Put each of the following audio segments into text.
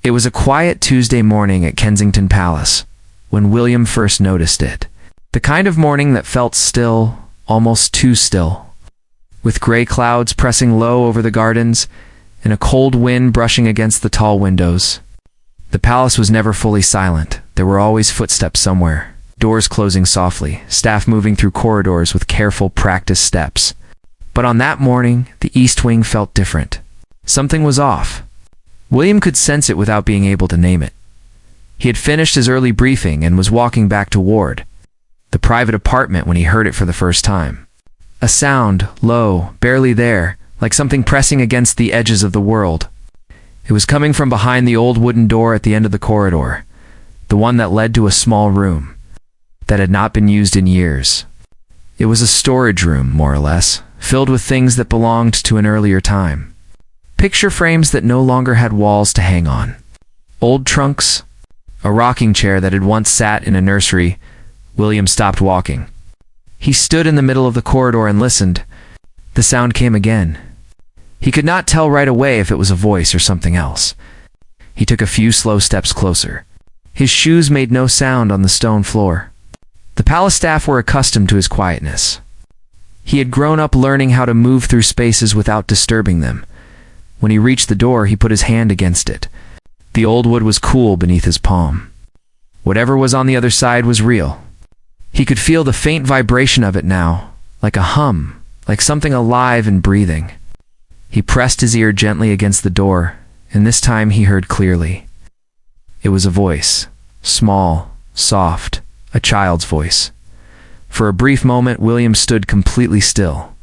It was a quiet Tuesday morning at Kensington Palace when William first noticed it. The kind of morning that felt still, almost too still, with gray clouds pressing low over the gardens and a cold wind brushing against the tall windows. The palace was never fully silent. There were always footsteps somewhere, doors closing softly, staff moving through corridors with careful, practiced steps. But on that morning, the East Wing felt different. Something was off. William could sense it without being able to name it. He had finished his early briefing and was walking back to Ward, the private apartment, when he heard it for the first time. A sound, low, barely there, like something pressing against the edges of the world. It was coming from behind the old wooden door at the end of the corridor, the one that led to a small room that had not been used in years. It was a storage room, more or less, filled with things that belonged to an earlier time. Picture frames that no longer had walls to hang on. Old trunks, a rocking chair that had once sat in a nursery. William stopped walking. He stood in the middle of the corridor and listened. The sound came again. He could not tell right away if it was a voice or something else. He took a few slow steps closer. His shoes made no sound on the stone floor. The palace staff were accustomed to his quietness. He had grown up learning how to move through spaces without disturbing them. When he reached the door, he put his hand against it. The old wood was cool beneath his palm. Whatever was on the other side was real. He could feel the faint vibration of it now, like a hum, like something alive and breathing. He pressed his ear gently against the door, and this time he heard clearly. It was a voice, small, soft, a child's voice. For a brief moment, William stood completely still.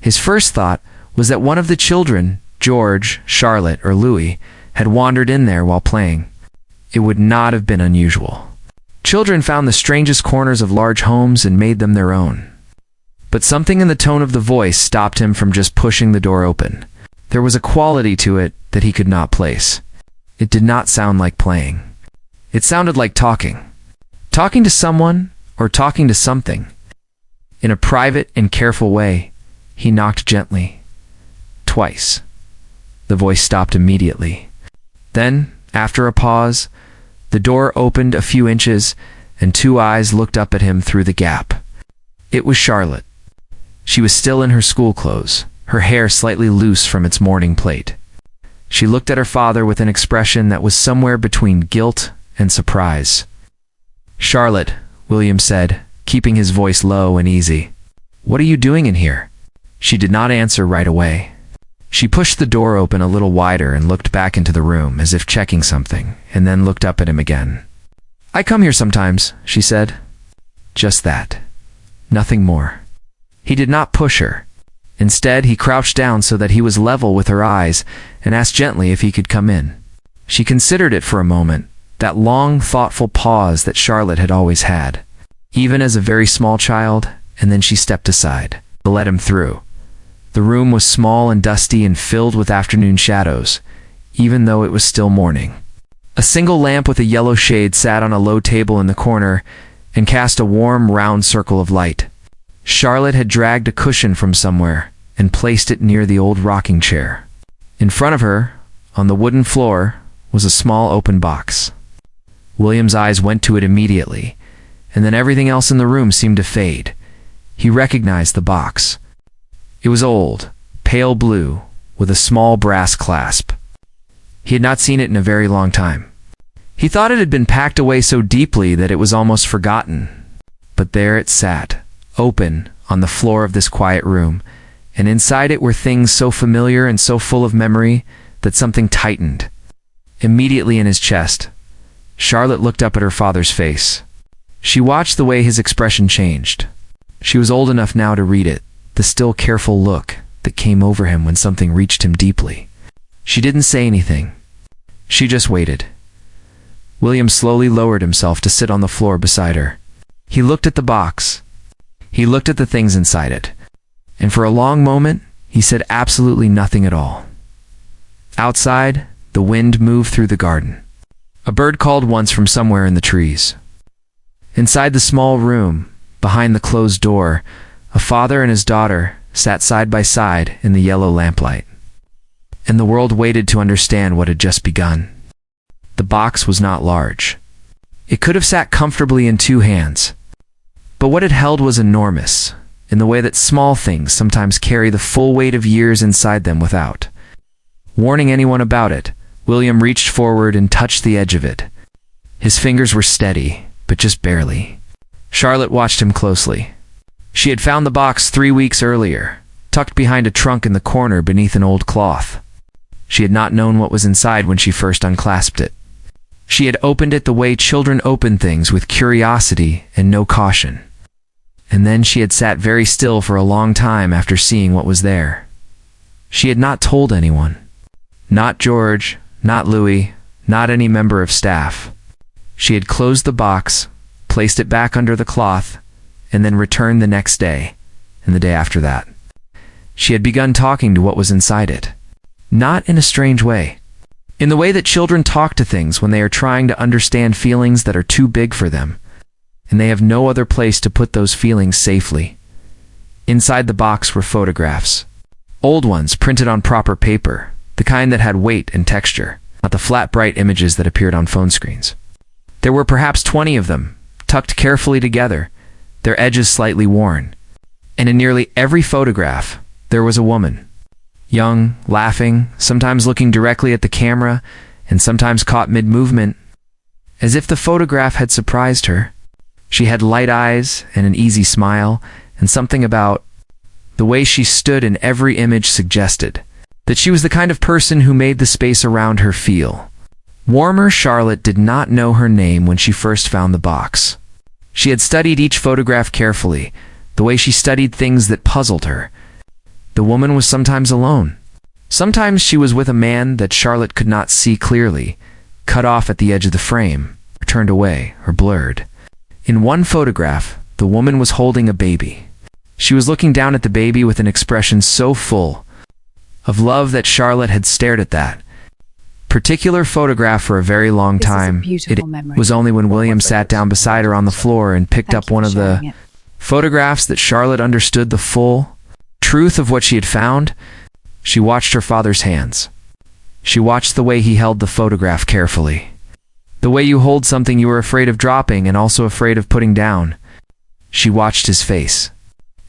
His first thought was that one of the children, George, Charlotte, or Louis, had wandered in there while playing. It would not have been unusual. Children found the strangest corners of large homes and made them their own. But something in the tone of the voice stopped him from just pushing the door open. There was a quality to it that he could not place. It did not sound like playing. It sounded like talking. Talking to someone or talking to something. In a private and careful way, he knocked gently. Twice. The voice stopped immediately. Then, after a pause, the door opened a few inches and two eyes looked up at him through the gap. It was Charlotte. She was still in her school clothes, her hair slightly loose from its mourning plait. She looked at her father with an expression that was somewhere between guilt and surprise. "Charlotte," William said, keeping his voice low and easy. "What are you doing in here?" She did not answer right away. She pushed the door open a little wider and looked back into the room as if checking something, and then looked up at him again. "I come here sometimes," she said. Just that. Nothing more. He did not push her. Instead, he crouched down so that he was level with her eyes and asked gently if he could come in. She considered it for a moment, that long, thoughtful pause that Charlotte had always had, even as a very small child, and then she stepped aside to let him through. The room was small and dusty and filled with afternoon shadows, even though it was still morning. A single lamp with a yellow shade sat on a low table in the corner and cast a warm, round circle of light. Charlotte had dragged a cushion from somewhere and placed it near the old rocking chair. In front of her, on the wooden floor, was a small open box. William's eyes went to it immediately, and then everything else in the room seemed to fade. He recognized the box. It was old, pale blue, with a small brass clasp. He had not seen it in a very long time. He thought it had been packed away so deeply that it was almost forgotten. But there it sat, open, on the floor of this quiet room, and inside it were things so familiar and so full of memory that something tightened. Immediately in his chest, Charlotte looked up at her father's face. She watched the way his expression changed. She was old enough now to read it, the still careful look that came over him when something reached him deeply. She didn't say anything. She just waited. William slowly lowered himself to sit on the floor beside her. He looked at the box. He looked at the things inside it. And for a long moment, he said absolutely nothing at all. Outside, the wind moved through the garden. A bird called once from somewhere in the trees. Inside the small room, behind the closed door, a father and his daughter sat side by side in the yellow lamplight. And the world waited to understand what had just begun. The box was not large. It could have sat comfortably in two hands. But what it held was enormous, in the way that small things sometimes carry the full weight of years inside them without warning anyone about it. William reached forward and touched the edge of it. His fingers were steady, but just barely. Charlotte watched him closely. She had found the box 3 weeks earlier, tucked behind a trunk in the corner beneath an old cloth. She had not known what was inside when she first unclasped it. She had opened it the way children open things, with curiosity and no caution. And then she had sat very still for a long time after seeing what was there. She had not told anyone. Not George, not Louis, not any member of staff. She had closed the box, placed it back under the cloth, and then returned the next day, and the day after that. She had begun talking to what was inside it. Not in a strange way. In the way that children talk to things when they are trying to understand feelings that are too big for them, and they have no other place to put those feelings safely. Inside the box were photographs. Old ones printed on proper paper, the kind that had weight and texture, not the flat, bright images that appeared on phone screens. There were perhaps 20 of them, tucked carefully together, their edges slightly worn. And in nearly every photograph, there was a woman. Young, laughing, sometimes looking directly at the camera, and sometimes caught mid-movement, as if the photograph had surprised her. She had light eyes and an easy smile, and something about the way she stood in every image suggested that she was the kind of person who made the space around her feel warmer. Charlotte did not know her name when she first found the box. She had studied each photograph carefully, the way she studied things that puzzled her. The woman was sometimes alone. Sometimes she was with a man that Charlotte could not see clearly, cut off at the edge of the frame, or turned away, or blurred. In one photograph, the woman was holding a baby. She was looking down at the baby with an expression so full of love that Charlotte had stared at that particular photograph for a very long time. It was only when William sat down beside her on the floor and picked up one of the photographs that Charlotte understood the full truth of what she had found. She watched her father's hands. She watched the way he held the photograph carefully. The way you hold something you are afraid of dropping and also afraid of putting down. She watched his face.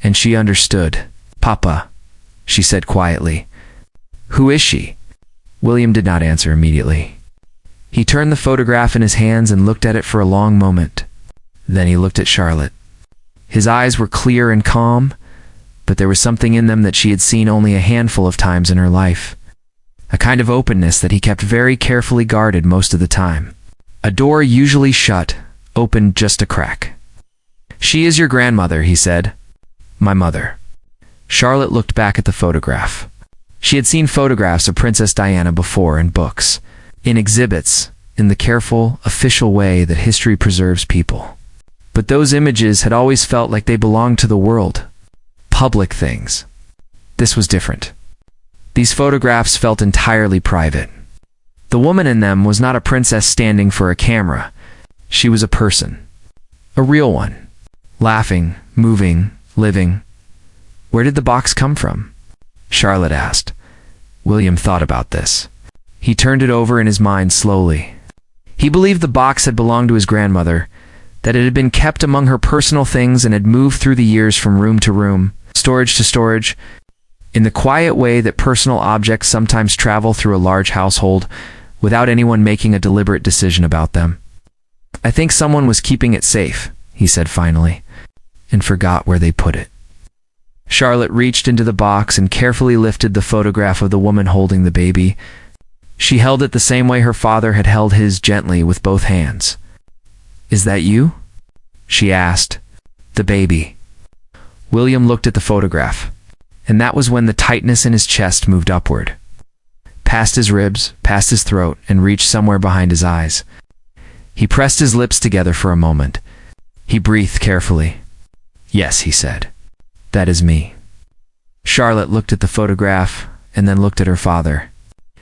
And she understood. "Papa," she said quietly. "Who is she?" William did not answer immediately. He turned the photograph in his hands and looked at it for a long moment. Then he looked at Charlotte. His eyes were clear and calm, but there was something in them that she had seen only a handful of times in her life. A kind of openness that he kept very carefully guarded most of the time. A door usually shut, opened just a crack. "She is your grandmother," he said. "My mother." Charlotte looked back at the photograph. She had seen photographs of Princess Diana before in books, in exhibits, in the careful, official way that history preserves people. But those images had always felt like they belonged to the world, public things. This was different. These photographs felt entirely private. The woman in them was not a princess standing for a camera. She was a person. A real one. Laughing, moving, living. Where did the box come from? Charlotte asked. William thought about this. He turned it over in his mind slowly. He believed the box had belonged to his grandmother, that it had been kept among her personal things and had moved through the years from room to room, storage to storage, in the quiet way that personal objects sometimes travel through a large household without anyone making a deliberate decision about them. "I think someone was keeping it safe," he said finally, "and forgot where they put it." Charlotte reached into the box and carefully lifted the photograph of the woman holding the baby. She held it the same way her father had held his, gently with both hands. "Is that you?" she asked. "The baby." William looked at the photograph, and that was when the tightness in his chest moved upward, past his ribs, past his throat, and reached somewhere behind his eyes. He pressed his lips together for a moment. He breathed carefully. "Yes," he said. "That is me." Charlotte looked at the photograph and then looked at her father.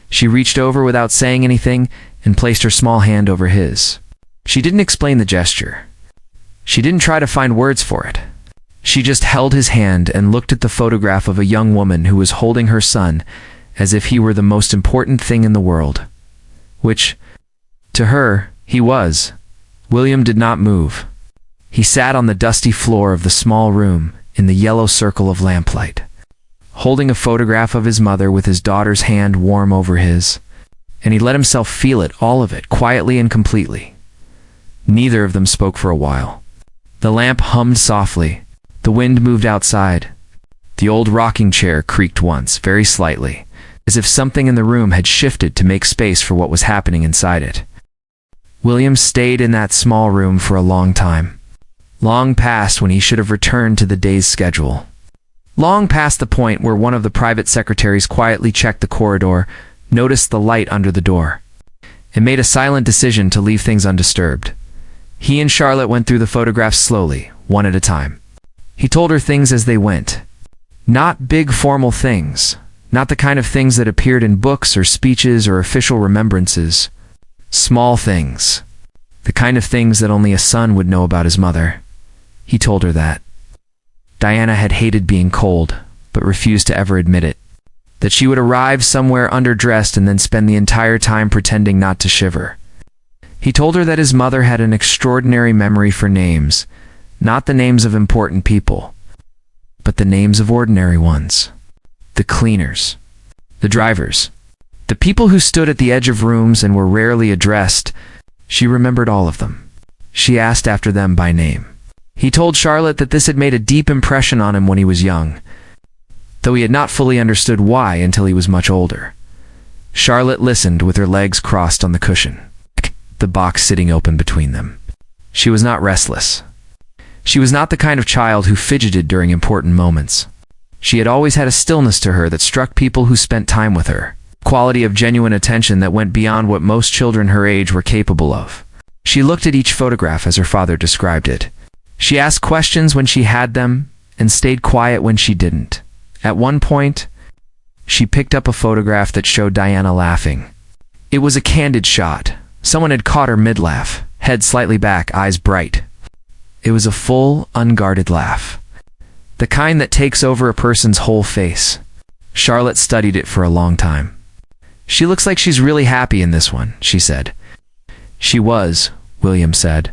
She reached over without saying anything and placed her small hand over his. She didn't explain the gesture. She didn't try to find words for it. She just held his hand and looked at the photograph of a young woman who was holding her son as if he were the most important thing in the world, which, To her, he was. William did not move. He sat on the dusty floor of the small room in the yellow circle of lamplight, holding a photograph of his mother with his daughter's hand warm over his, and he let himself feel it, all of it, quietly and completely. Neither of them spoke for a while. The lamp hummed softly. The wind moved outside. The old rocking chair creaked once, very slightly, as if something in the room had shifted to make space for what was happening inside it. William stayed in that small room for a long time. Long past when he should have returned to the day's schedule. Long past the point where one of the private secretaries quietly checked the corridor, noticed the light under the door, and made a silent decision to leave things undisturbed. He and Charlotte went through the photographs slowly, one at a time. He told her things as they went. Not big formal things, not the kind of things that appeared in books or speeches or official remembrances. Small things. The kind of things that only a son would know about his mother. He told her that. Diana had hated being cold, but refused to ever admit it. That she would arrive somewhere underdressed and then spend the entire time pretending not to shiver. He told her that his mother had an extraordinary memory for names, not the names of important people, but the names of ordinary ones. The cleaners, the drivers, the people who stood at the edge of rooms and were rarely addressed. She remembered all of them. She asked after them by name. He told Charlotte that this had made a deep impression on him when he was young, though he had not fully understood why until he was much older. Charlotte listened with her legs crossed on the cushion, the box sitting open between them. She was not restless. She was not the kind of child who fidgeted during important moments. She had always had a stillness to her that struck people who spent time with her, quality of genuine attention that went beyond what most children her age were capable of. She looked at each photograph as her father described it. She asked questions when she had them and stayed quiet when she didn't. At one point, she picked up a photograph that showed Diana laughing. It was a candid shot. Someone had caught her mid-laugh, head slightly back, eyes bright. It was a full, unguarded laugh. The kind that takes over a person's whole face. Charlotte studied it for a long time. She looks like she's really happy in this one, she said. She was, William said.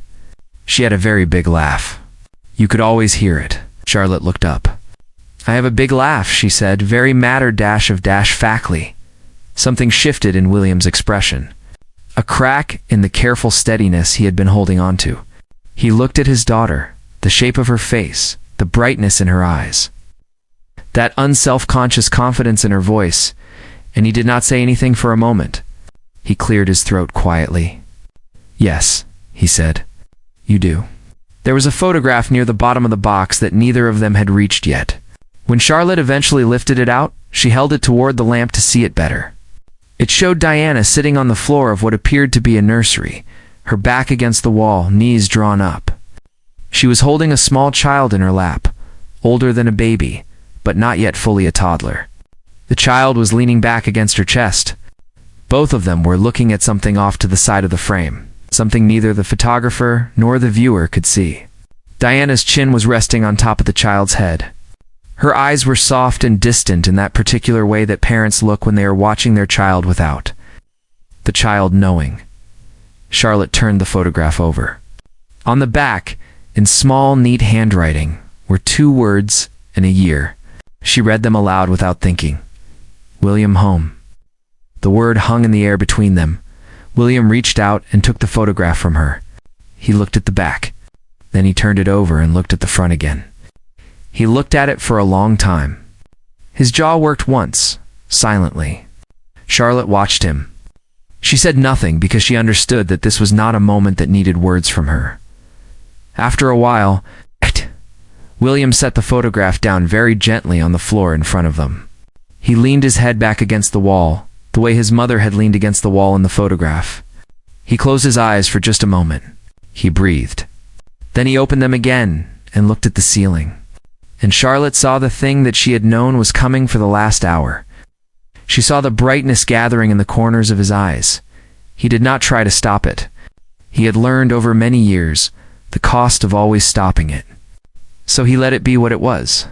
She had a very big laugh. You could always hear it. Charlotte looked up. I have a big laugh, she said, very matter-of-factly. Something shifted in William's expression. A crack in the careful steadiness he had been holding on to. He looked at his daughter, the shape of her face, the brightness in her eyes, that unself-conscious confidence in her voice, and he did not say anything for a moment. He cleared his throat quietly. Yes, he said. You do. There was a photograph near the bottom of the box that neither of them had reached yet. When Charlotte eventually lifted it out, she held it toward the lamp to see it better. It showed Diana sitting on the floor of what appeared to be a nursery, her back against the wall, knees drawn up. She was holding a small child in her lap, older than a baby, but not yet fully a toddler. The child was leaning back against her chest. Both of them were looking at something off to the side of the frame, something neither the photographer nor the viewer could see. Diana's chin was resting on top of the child's head. Her eyes were soft and distant in that particular way that parents look when they are watching their child without the child knowing. Charlotte turned the photograph over. On the back, in small, neat handwriting, were 2 words and a year. She read them aloud without thinking. William home. The word hung in the air between them. William reached out and took the photograph from her. He looked at the back. Then he turned it over and looked at the front again. He looked at it for a long time. His jaw worked once, silently. Charlotte watched him. She said nothing because she understood that this was not a moment that needed words from her. After a while, William set the photograph down very gently on the floor in front of them. He leaned his head back against the wall, the way his mother had leaned against the wall in the photograph. He closed his eyes for just a moment. He breathed. Then he opened them again and looked at the ceiling. And Charlotte saw the thing that she had known was coming for the last hour. She saw the brightness gathering in the corners of his eyes. He did not try to stop it. He had learned over many years the cost of always stopping it. So he let it be what it was.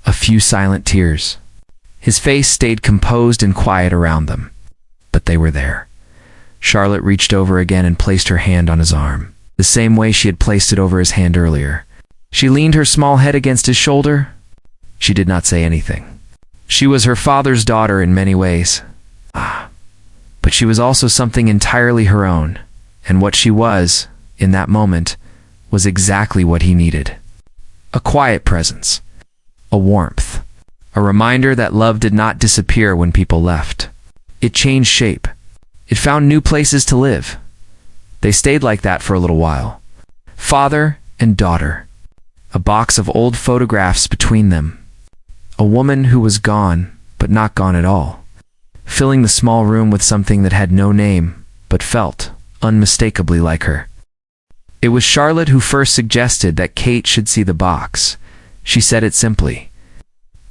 A few silent tears. His face stayed composed and quiet around them. But they were there. Charlotte reached over again and placed her hand on his arm, the same way she had placed it over his hand earlier. She leaned her small head against his shoulder. She did not say anything. She was her father's daughter in many ways. But she was also something entirely her own, and what she was, in that moment, was exactly what he needed. A quiet presence. A warmth. A reminder that love did not disappear when people left. It changed shape. It found new places to live. They stayed like that for a little while. Father and daughter. A box of old photographs between them. A woman who was gone, but not gone at all. Filling the small room with something that had no name, but felt unmistakably like her. It was Charlotte who first suggested that Kate should see the box. She said it simply.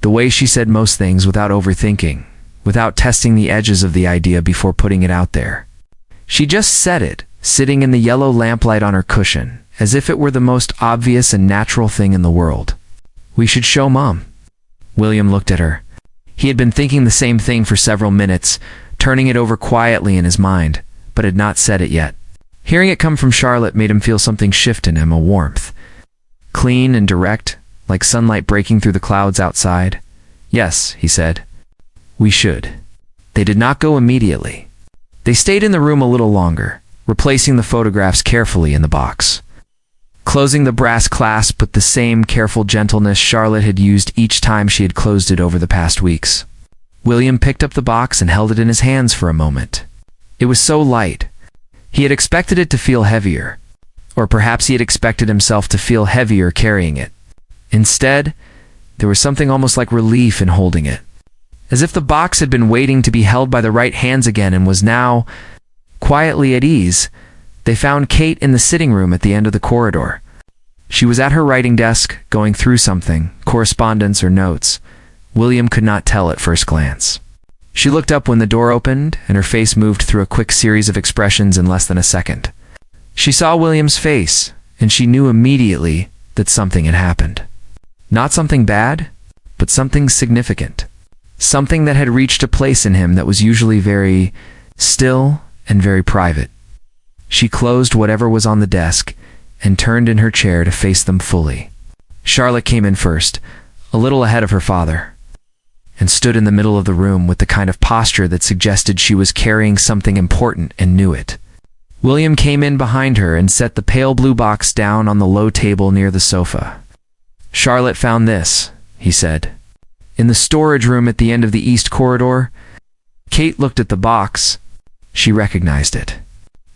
The way she said most things without overthinking, without testing the edges of the idea before putting it out there. She just said it, sitting in the yellow lamplight on her cushion, as if it were the most obvious and natural thing in the world. We should show Mom. William looked at her. He had been thinking the same thing for several minutes, turning it over quietly in his mind, but had not said it yet. Hearing it come from Charlotte made him feel something shift in him, a warmth. Clean and direct, like sunlight breaking through the clouds outside. Yes, he said. We should. They did not go immediately. They stayed in the room a little longer, replacing the photographs carefully in the box. Closing the brass clasp with the same careful gentleness Charlotte had used each time she had closed it over the past weeks. William picked up the box and held it in his hands for a moment. It was so light. He had expected it to feel heavier. Or perhaps he had expected himself to feel heavier carrying it. Instead, there was something almost like relief in holding it. As if the box had been waiting to be held by the right hands again and was now, quietly at ease. They found Kate in the sitting room at the end of the corridor. She was at her writing desk, going through something, correspondence or notes. William could not tell at first glance. She looked up when the door opened, and her face moved through a quick series of expressions in less than a second. She saw William's face, and she knew immediately that something had happened. Not something bad, but something significant. Something that had reached a place in him that was usually very still and very private. She closed whatever was on the desk and turned in her chair to face them fully. Charlotte came in first, a little ahead of her father, and stood in the middle of the room with the kind of posture that suggested she was carrying something important and knew it. William came in behind her and set the pale blue box down on the low table near the sofa. Charlotte found this, he said. In the storage room at the end of the east corridor. Kate looked at the box. She recognized it.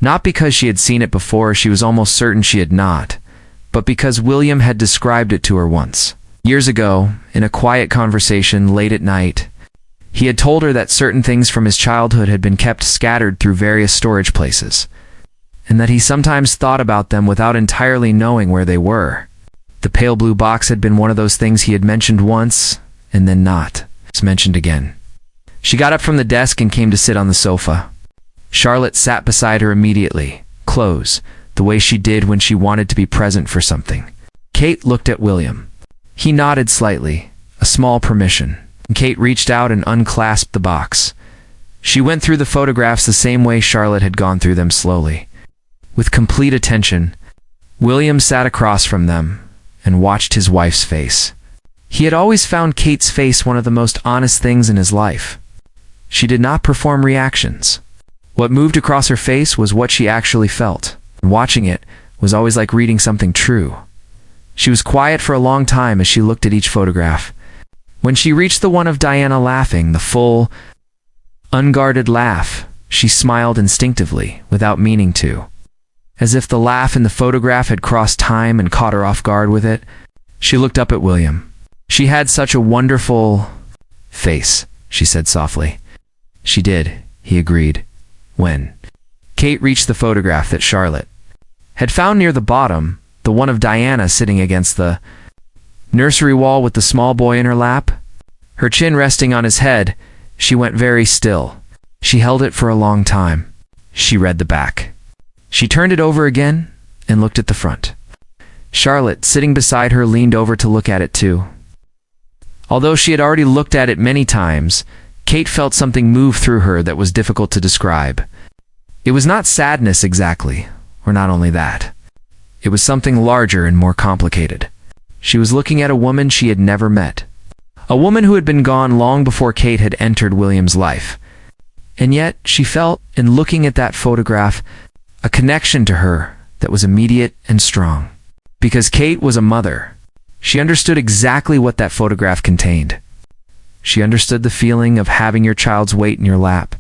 Not because she had seen it before, she was almost certain she had not, but because William had described it to her once. Years ago, in a quiet conversation late at night, he had told her that certain things from his childhood had been kept scattered through various storage places, and that he sometimes thought about them without entirely knowing where they were. The pale blue box had been one of those things he had mentioned once, and then not mentioned again. She got up from the desk and came to sit on the sofa. Charlotte sat beside her immediately, close, the way she did when she wanted to be present for something. Kate looked at William. He nodded slightly, a small permission. Kate reached out and unclasped the box. She went through the photographs the same way Charlotte had gone through them slowly. With complete attention, William sat across from them and watched his wife's face. He had always found Kate's face one of the most honest things in his life. She did not perform reactions. What moved across her face was what she actually felt. Watching it was always like reading something true. She was quiet for a long time as she looked at each photograph. When she reached the one of Diana laughing, the full, unguarded laugh, she smiled instinctively, without meaning to. As if the laugh in the photograph had crossed time and caught her off guard with it, she looked up at William. She had such a wonderful face, she said softly. She did, he agreed. When Kate reached the photograph that Charlotte had found near the bottom, the one of Diana sitting against the nursery wall with the small boy in her lap, her chin resting on his head, she went very still. She held it for a long time. She read the back. She turned it over again and looked at the front. Charlotte, sitting beside her, leaned over to look at it too. Although she had already looked at it many times, Kate felt something move through her that was difficult to describe. It was not sadness exactly, or not only that. It was something larger and more complicated. She was looking at a woman she had never met. A woman who had been gone long before Kate had entered William's life. And yet, she felt, in looking at that photograph, a connection to her that was immediate and strong. Because Kate was a mother, she understood exactly what that photograph contained. She understood the feeling of having your child's weight in your lap,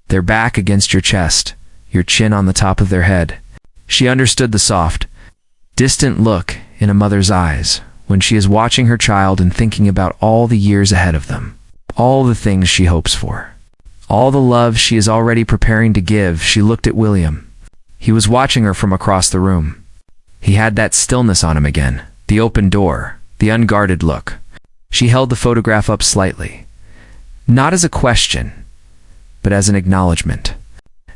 their back against your chest, your chin on the top of their head. She understood the soft, distant look in a mother's eyes when she is watching her child and thinking about all the years ahead of them, all the things she hopes for, all the love she is already preparing to give. She looked at William. He was watching her from across the room. He had that stillness on him again, the open door, the unguarded look. She held the photograph up slightly, not as a question, but as an acknowledgement.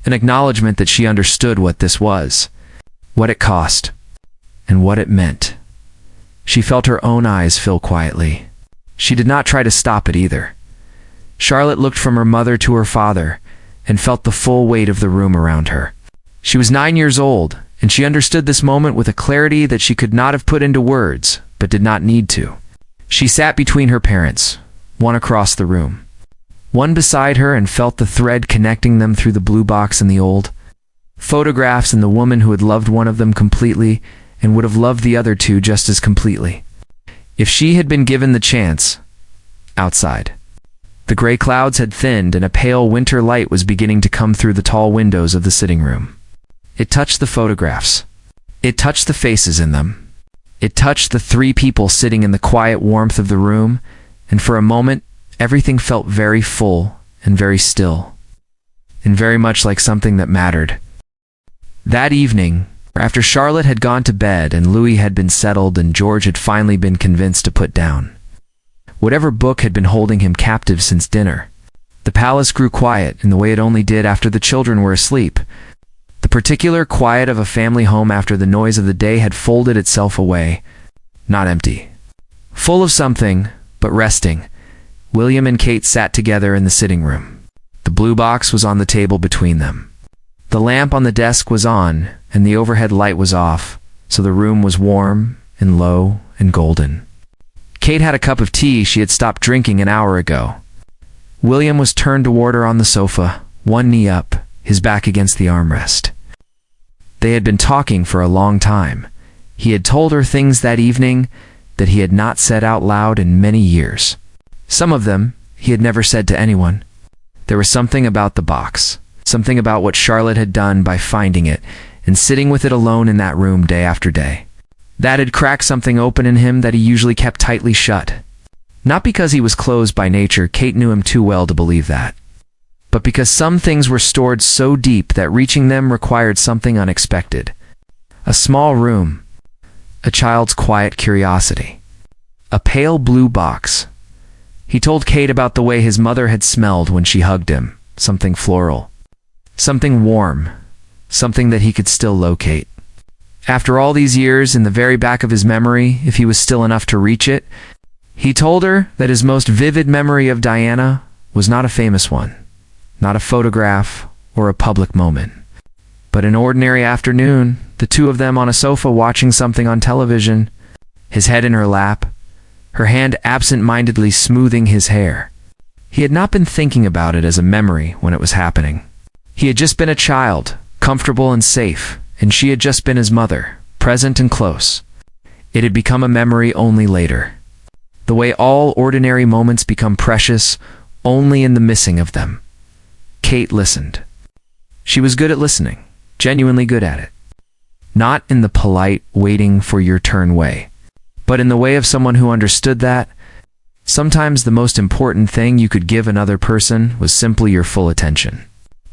An acknowledgement that she understood what this was, what it cost, and what it meant. She felt her own eyes fill quietly. She did not try to stop it either. Charlotte looked from her mother to her father and felt the full weight of the room around her. She was 9 years old, and she understood this moment with a clarity that she could not have put into words, but did not need to. She sat between her parents, one across the room, one beside her, and felt the thread connecting them through the blue box and the old photographs, and the woman who had loved one of them completely and would have loved the other two just as completely, if she had been given the chance. Outside, the gray clouds had thinned and a pale winter light was beginning to come through the tall windows of the sitting room. It touched the photographs. It touched the faces in them. It touched the three people sitting in the quiet warmth of the room, and for a moment, everything felt very full and very still, and very much like something that mattered. That evening, after Charlotte had gone to bed and Louis had been settled and George had finally been convinced to put down whatever book had been holding him captive since dinner, the palace grew quiet in the way it only did after the children were asleep. The particular quiet of a family home after the noise of the day had folded itself away, not empty, full of something, but resting. William and Kate sat together in the sitting room. The blue box was on the table between them. The lamp on the desk was on, and the overhead light was off, so the room was warm and low and golden. Kate had a cup of tea she had stopped drinking an hour ago. William was turned toward her on the sofa, one knee up, his back against the armrest. They had been talking for a long time. He had told her things that evening that he had not said out loud in many years. Some of them he had never said to anyone. There was something about the box, something about what Charlotte had done by finding it and sitting with it alone in that room day after day. That had cracked something open in him that he usually kept tightly shut. Not because he was closed by nature, Kate knew him too well to believe that, but because some things were stored so deep that reaching them required something unexpected. A small room, a child's quiet curiosity, a pale blue box. He told Kate about the way his mother had smelled when she hugged him, something floral, something warm, something that he could still locate. After all these years, in the very back of his memory, if he was still enough to reach it, he told her that his most vivid memory of Diana was not a famous one, not a photograph or a public moment, but an ordinary afternoon, the two of them on a sofa watching something on television, his head in her lap, her hand absent-mindedly smoothing his hair. He had not been thinking about it as a memory when it was happening. He had just been a child, comfortable and safe, and she had just been his mother, present and close. It had become a memory only later. The way all ordinary moments become precious only in the missing of them. Kate listened. She was good at listening, genuinely good at it. Not in the polite, waiting for your turn way, but in the way of someone who understood that sometimes the most important thing you could give another person was simply your full attention.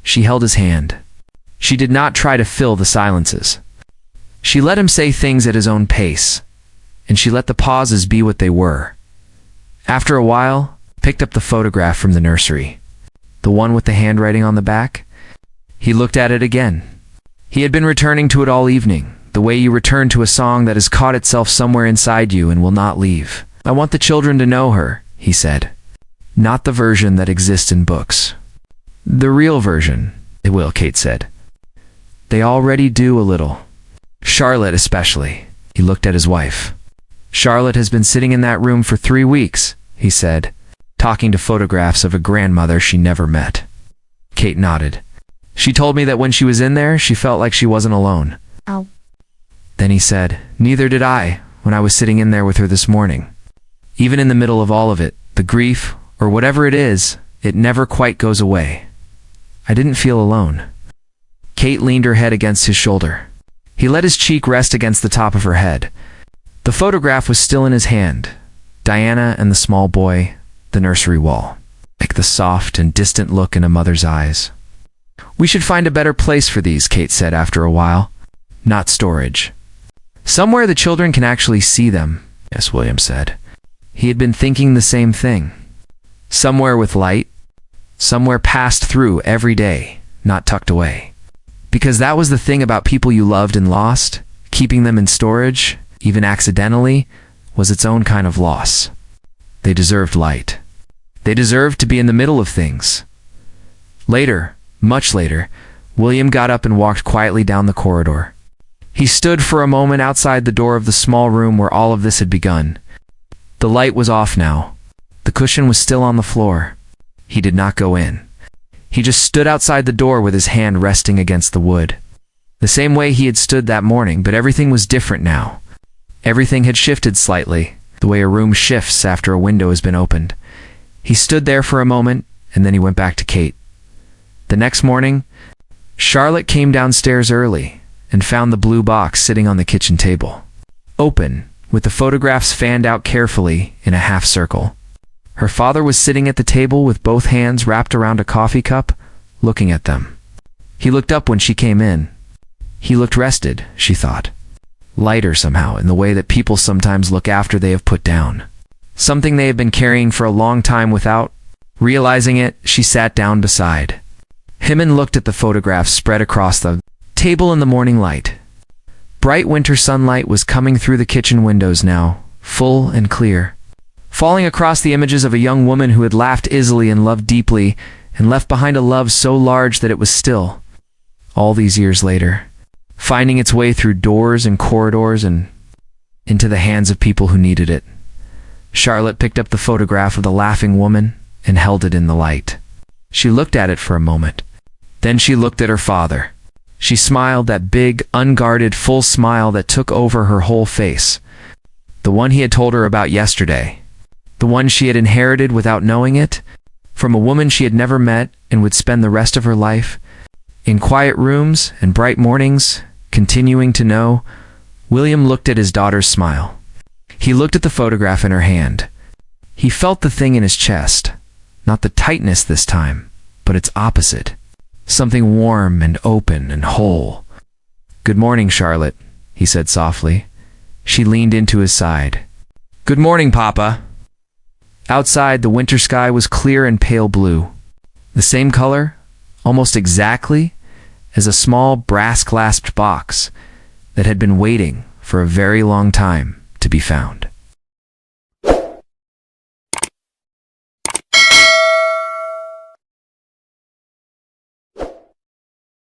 She held his hand. She did not try to fill the silences. She let him say things at his own pace, and she let the pauses be what they were. After a while, picked up the photograph from the nursery, the one with the handwriting on the back. He looked at it again. He had been returning to it all evening, the way you return to a song that has caught itself somewhere inside you and will not leave. I want the children to know her, he said. Not the version that exists in books. The real version, it will, Kate said. They already do a little. Charlotte especially. He looked at his wife. Charlotte has been sitting in that room for 3 weeks, he said, talking to photographs of a grandmother she never met. Kate nodded. She told me that when she was in there, she felt like she wasn't alone. Oh. Then he said, neither did I when I was sitting in there with her this morning. Even in the middle of all of it, the grief, or whatever it is, it never quite goes away. I didn't feel alone. Kate leaned her head against his shoulder. He let his cheek rest against the top of her head. The photograph was still in his hand. Diana and the small boy, the nursery wall, like the soft and distant look in a mother's eyes. We should find a better place for these, Kate said after a while. Not storage. Somewhere the children can actually see them, yes, William said. He had been thinking the same thing. Somewhere with light, somewhere passed through every day, not tucked away. Because that was the thing about people you loved and lost, keeping them in storage, even accidentally, was its own kind of loss. They deserved light. They deserved to be in the middle of things. Later, much later, William got up and walked quietly down the corridor. He stood for a moment outside the door of the small room where all of this had begun. The light was off now. The cushion was still on the floor. He did not go in. He just stood outside the door with his hand resting against the wood. The same way he had stood that morning, but everything was different now. Everything had shifted slightly, the way a room shifts after a window has been opened. He stood there for a moment, and then he went back to Kate. The next morning, Charlotte came downstairs early and found the blue box sitting on the kitchen table, open, with the photographs fanned out carefully in a half circle. Her father was sitting at the table with both hands wrapped around a coffee cup, looking at them. He looked up when she came in. He looked rested, she thought. Lighter somehow, in the way that people sometimes look after they have put down. Something they have been carrying for a long time without. Realizing it, she sat down beside him and looked at the photographs spread across the table in the morning light. Bright winter sunlight was coming through the kitchen windows now, full and clear, falling across the images of a young woman who had laughed easily and loved deeply, and left behind a love so large that it was still, all these years later, finding its way through doors and corridors and into the hands of people who needed it. Charlotte picked up the photograph of the laughing woman and held it in the light. She looked at it for a moment. Then she looked at her father. She smiled, that big, unguarded, full smile that took over her whole face. The one he had told her about yesterday. The one she had inherited without knowing it, from a woman she had never met and would spend the rest of her life, in quiet rooms and bright mornings, continuing to know. William looked at his daughter's smile. He looked at the photograph in her hand. He felt the thing in his chest. Not the tightness this time, but its opposite. Something warm and open and whole. "Good morning, Charlotte," he said softly. She leaned into his side. "Good morning, Papa." Outside, the winter sky was clear and pale blue. The same color, almost exactly, as a small brass-clasped box that had been waiting for a very long time to be found.